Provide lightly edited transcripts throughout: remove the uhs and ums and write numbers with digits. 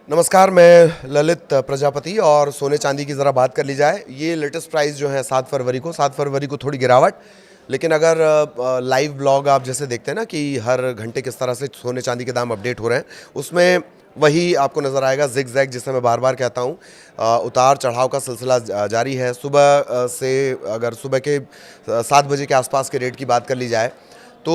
नमस्कार, मैं ललित प्रजापति। और सोने चांदी की ज़रा बात कर ली जाए। ये लेटेस्ट प्राइस जो है 7 फरवरी को थोड़ी गिरावट, लेकिन अगर लाइव ब्लॉग आप जैसे देखते हैं ना कि हर घंटे किस तरह से सोने चांदी के दाम अपडेट हो रहे हैं, उसमें वही आपको नज़र आएगा जिग जैग, जिसे मैं बार बार कहता हूँ। उतार चढ़ाव का सिलसिला जारी है। सुबह से अगर सुबह के 7 बजे के आसपास के रेट की बात कर ली जाए तो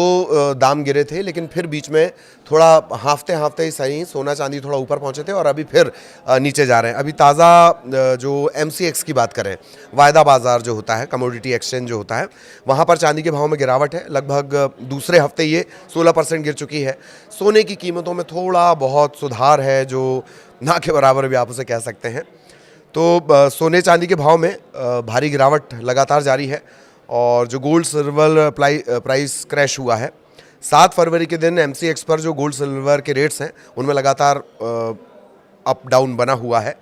दाम गिरे थे, लेकिन फिर बीच में थोड़ा हाफते हाफते ही सही सोना चांदी थोड़ा ऊपर पहुंचे थे और अभी फिर नीचे जा रहे हैं। अभी ताज़ा जो MCX की बात करें, वायदा बाज़ार जो होता है, कमोडिटी एक्सचेंज जो होता है, वहां पर चांदी के भाव में गिरावट है। लगभग दूसरे हफ्ते ये 16% गिर चुकी है। सोने की कीमतों में थोड़ा बहुत सुधार है, जो ना के बराबर भी आप उसे कह सकते हैं। तो सोने चांदी के भाव में भारी गिरावट लगातार जारी है। और जो गोल्ड सिल्वर प्राइस क्रैश हुआ है 7 फरवरी के दिन, MCX पर जो गोल्ड सिल्वर के रेट्स हैं उनमें लगातार अप डाउन बना हुआ है।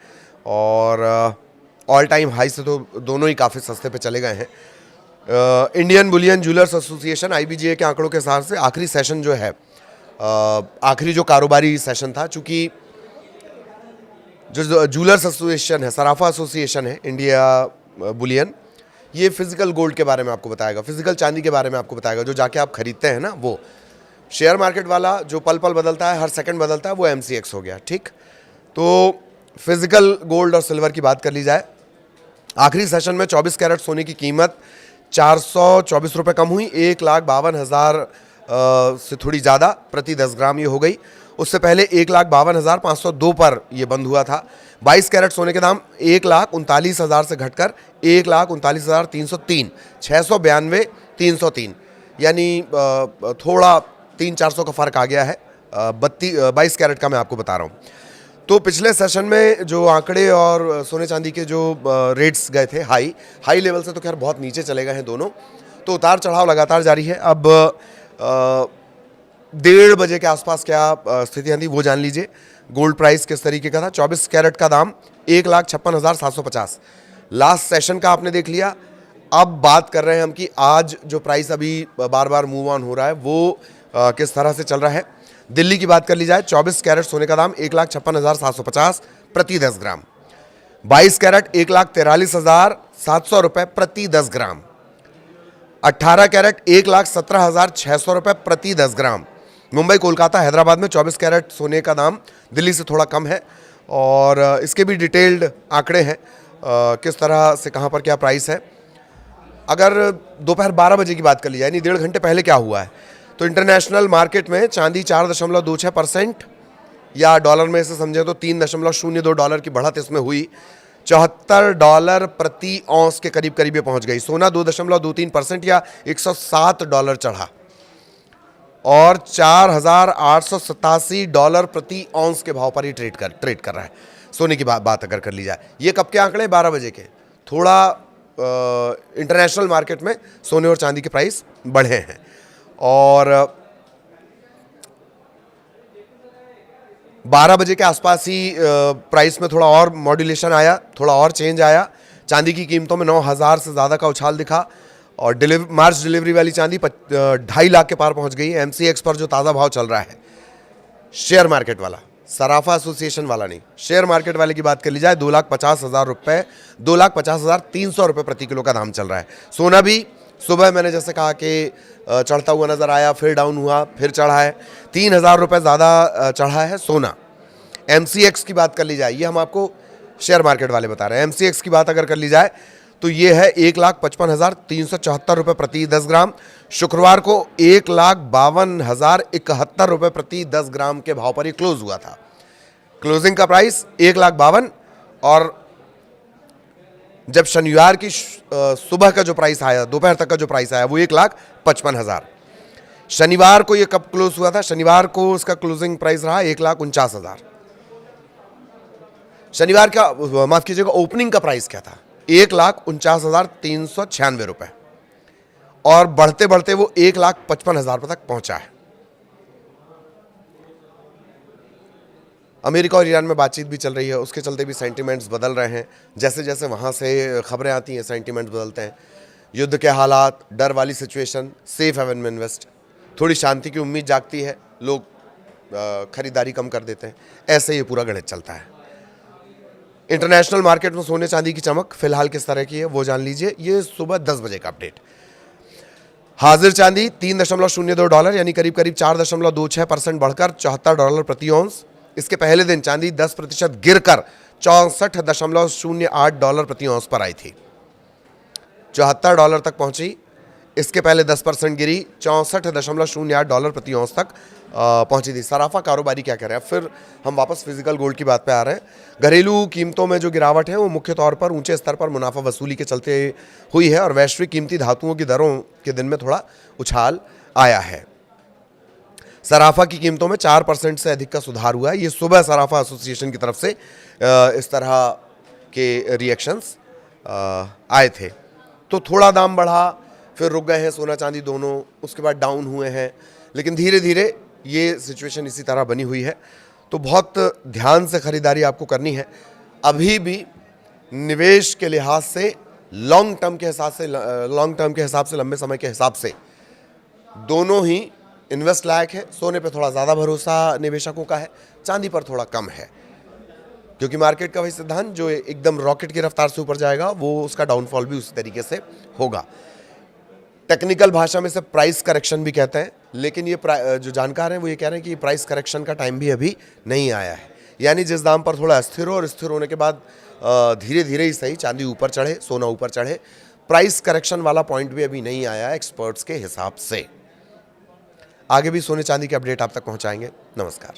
और ऑल टाइम हाई से तो दोनों ही काफ़ी सस्ते पे चले गए हैं। Indian Boolean jewellers association IBGA के आंकड़ों के हिसाब से आखिरी सेशन जो है, आखिरी जो कारोबारी सेशन था, चूँकि जो ज्वेलर्स एसोसिएशन है, सराफा एसोसिएशन है इंडिया बुलियन, ये फिजिकल गोल्ड के बारे में आपको बताएगा, फिजिकल चांदी के बारे में आपको बताएगा, जो जाके आप खरीदते हैं ना। वो शेयर मार्केट वाला जो पल पल बदलता है, हर सेकंड बदलता है, वो MCX हो गया। ठीक, तो फिजिकल गोल्ड और सिल्वर की बात कर ली जाए, आखिरी सेशन में 24 कैरेट सोने की कीमत 424 रुपये कम हुई, 1,52,000 से थोड़ी ज़्यादा प्रति 10 ग्राम ये हो गई। उससे पहले 1,52,502 पर ये बंद हुआ था। 22 कैरेट सोने के दाम 1,39,000 से घटकर 1,39,303, 692,303, यानी थोड़ा 300-400 का फ़र्क आ गया है। 22 कैरेट का मैं आपको बता रहा हूँ। तो पिछले सेशन में जो आंकड़े और सोने चांदी के जो रेट्स गए थे हाई लेवल से, तो खैर बहुत नीचे चले गए हैं दोनों। तो उतार चढ़ाव लगातार जारी है। अब 1:30 बजे के आसपास क्या स्थितियाँ थी वो जान लीजिए। गोल्ड प्राइस किस तरीके का था। 24 कैरेट का दाम 1,56,750, लास्ट सेशन का आपने देख लिया। अब बात कर रहे हैं हम कि आज जो प्राइस अभी बार बार मूव ऑन हो रहा है वो किस तरह से चल रहा है। दिल्ली की बात कर ली जाए, 24 कैरेट सोने का दाम 1,56,750 प्रति 10 ग्राम। 22 कैरेट 1,43,700 रुपये प्रति 10 ग्राम। 18 कैरेट 1,17,600 रुपये प्रति 10 ग्राम। मुंबई, कोलकाता, हैदराबाद में 24 कैरेट सोने का दाम दिल्ली से थोड़ा कम है। और इसके भी डिटेल्ड आंकड़े हैं, किस तरह से कहाँ पर क्या प्राइस है। अगर दोपहर 12 बजे की बात कर ली जाए, यानी 1.5 घंटे पहले क्या हुआ है, तो इंटरनेशनल मार्केट में चांदी 4.26%, या डॉलर में इसे समझें तो $3.02 की बढ़त इसमें हुई। $74 प्रति औंस के करीब करीब ये पहुंच गई। सोना 2.23% या $107 चढ़ा और $4,887 प्रति औंस के भाव पर ही ट्रेड कर रहा है। सोने की बात अगर कर ली जाए, ये कब के आंकड़े, 12 बजे के। थोड़ा इंटरनेशनल मार्केट में सोने और चांदी के प्राइस बढ़े हैं। और 12 बजे के आसपास ही प्राइस में थोड़ा और मॉड्यूलेशन आया, थोड़ा और चेंज आया। चांदी की कीमतों में 9,000 से ज़्यादा का उछाल दिखा और मार्च डिलीवरी वाली चांदी 2.5 लाख के पार पहुंच गई। MCX पर जो ताज़ा भाव चल रहा है, शेयर मार्केट वाला, सराफा एसोसिएशन वाला नहीं, शेयर मार्केट वाले की बात कर ली जाए, 2,50,000 रुपये, 2,50,300 रुपये प्रति किलो का दाम चल रहा है। सोना भी सुबह मैंने जैसे कहा कि चढ़ता हुआ नज़र आया, फिर डाउन हुआ, फिर चढ़ा है। 3,000 रुपये ज़्यादा चढ़ा है सोना। MCX की बात कर ली जाए, ये हम आपको शेयर मार्केट वाले बता रहे हैं। MCX की बात अगर कर ली जाए तो ये है 1,55,374 रुपये प्रति 10 ग्राम। शुक्रवार को 1,52,071 रुपये प्रति 10 ग्राम के भाव पर ये क्लोज हुआ था। क्लोजिंग का प्राइस 1,52,000, और जब शनिवार की सुबह का जो प्राइस आया, दोपहर तक का जो प्राइस आया, वो 1,55,000। शनिवार को ये कब क्लोज हुआ था, शनिवार को उसका क्लोजिंग प्राइस रहा 1,49,000। शनिवार का, माफ कीजिएगा, ओपनिंग का प्राइस क्या था, 1,49,396 रुपये, और बढ़ते बढ़ते वो 1,55,000 तक पहुंचा है। अमेरिका और ईरान में बातचीत भी चल रही है, उसके चलते भी सेंटिमेंट्स बदल रहे हैं। जैसे जैसे वहाँ से खबरें आती हैं, सेंटिमेंट्स बदलते हैं। युद्ध के हालात, डर वाली सिचुएशन, सेफ हेवन में इन्वेस्ट, थोड़ी शांति की उम्मीद जागती है, लोग खरीदारी कम कर देते हैं। ऐसे ये पूरा गणित चलता है। इंटरनेशनल मार्केट में सोने चांदी की चमक फिलहाल किस तरह की है वो जान लीजिए। ये सुबह 10 बजे का अपडेट। हाजिर चांदी $3.02 यानी करीब करीब 4.26% बढ़कर $74 प्रति औंस। इसके पहले दिन चांदी 10% गिरकर $64.08 प्रति औंस पर आई थी, $74 तक पहुंची। इसके पहले 10% गिरी, $64.08 प्रति औंस तक पहुंची थी। सराफा कारोबारी क्या कर रहे हैं? फिर हम वापस फिजिकल गोल्ड की बात पे आ रहे हैं। घरेलू कीमतों में जो गिरावट है वो मुख्य तौर पर ऊंचे स्तर पर मुनाफा वसूली के चलते हुई है और वैश्विक कीमती धातुओं की दरों के दिन में थोड़ा उछाल आया है। सराफा की कीमतों में 4% से अधिक का सुधार हुआ है। ये सुबह सराफा एसोसिएशन की तरफ से इस तरह के रिएक्शंस आए थे। तो थोड़ा दाम बढ़ा, फिर रुक गए हैं सोना चांदी दोनों, उसके बाद डाउन हुए हैं, लेकिन धीरे धीरे ये सिचुएशन इसी तरह बनी हुई है। तो बहुत ध्यान से खरीदारी आपको करनी है। अभी भी निवेश के लिहाज से लॉन्ग टर्म के हिसाब से लंबे समय के हिसाब से दोनों ही इन्वेस्ट लायक है। सोने पे थोड़ा ज़्यादा भरोसा निवेशकों का है, चांदी पर थोड़ा कम है, क्योंकि मार्केट का वही सिद्धांत जो एकदम रॉकेट की रफ्तार से ऊपर जाएगा वो उसका डाउनफॉल भी उसी तरीके से होगा। टेक्निकल भाषा में से प्राइस करेक्शन भी कहते हैं, लेकिन ये जो जानकार हैं वो ये कह रहे हैं कि प्राइस करेक्शन का टाइम भी अभी नहीं आया है। यानी जिस दाम पर थोड़ा अस्थिर हो और स्थिर होने के बाद धीरे धीरे ही सही चांदी ऊपर चढ़े, सोना ऊपर चढ़े, प्राइस करेक्शन वाला पॉइंट भी अभी नहीं आया एक्सपर्ट्स के हिसाब से। आगे भी सोने चांदी के अपडेट आप तक पहुंचाएंगे। नमस्कार।